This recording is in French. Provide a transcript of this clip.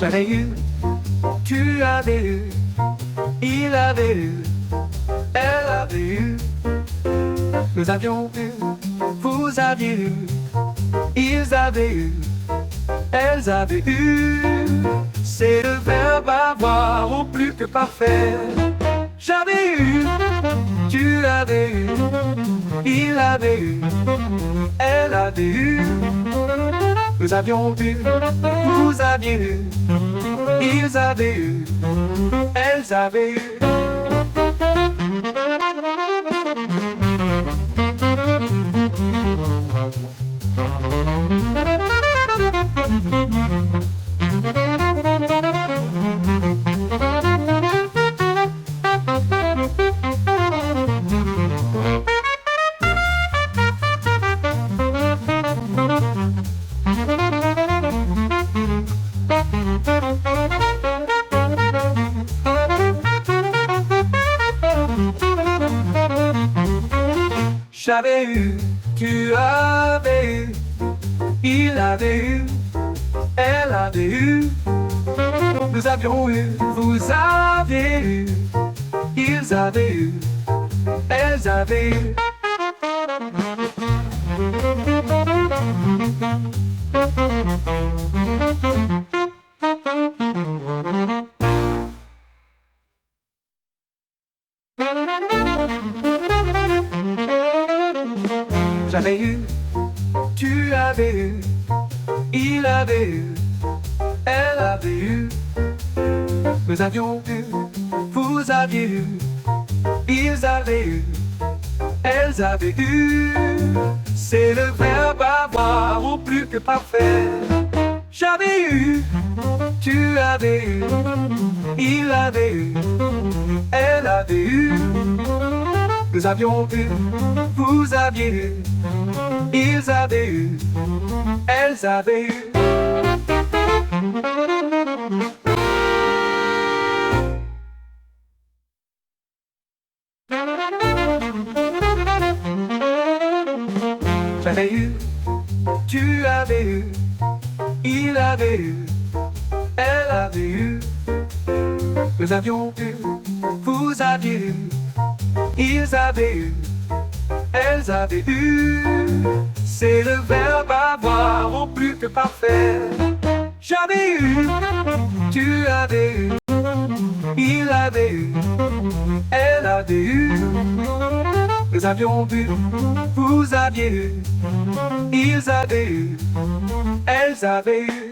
J'avais eu, tu avais eu, il avait eu, elle avait eu, nous avions eu, vous aviez eu, ils avaient eu, elles avaient eu. C'est le verbe avoir au plus que parfait. J'avais eu, tu avais eu, il avait eu, elle avait eu, nous avions eu, vous aviez eu, ils avaient eu, elles avaient eu. J'avais eu, tu avais eu, il avait eu, elle avait eu, nous avions eu, vous aviez eu, ils avaient eu, elles avaient eu. J'avais eu, tu avais eu, il avait eu, elle avait eu, nous avions eu, vous aviez eu, ils avaient eu, elles avaient eu. C'est le verbe avoir au plus que parfait. J'avais eu, tu avais eu, il avait eu, elle avait eu, nous avions eu, vous aviez eu, ils avaient eu, elles avaient eu. J'avais eu, tu avais eu, il avait eu, elle avait eu, nous avions eu, vous aviez eu, ils avaient eu, elles avaient eu. C'est le verbe avoir au plus que parfait. J'avais eu, tu avais eu, il avait eu, elle avait eu, nous avions eu, vous aviez eu, ils avaient eu, elles avaient eu.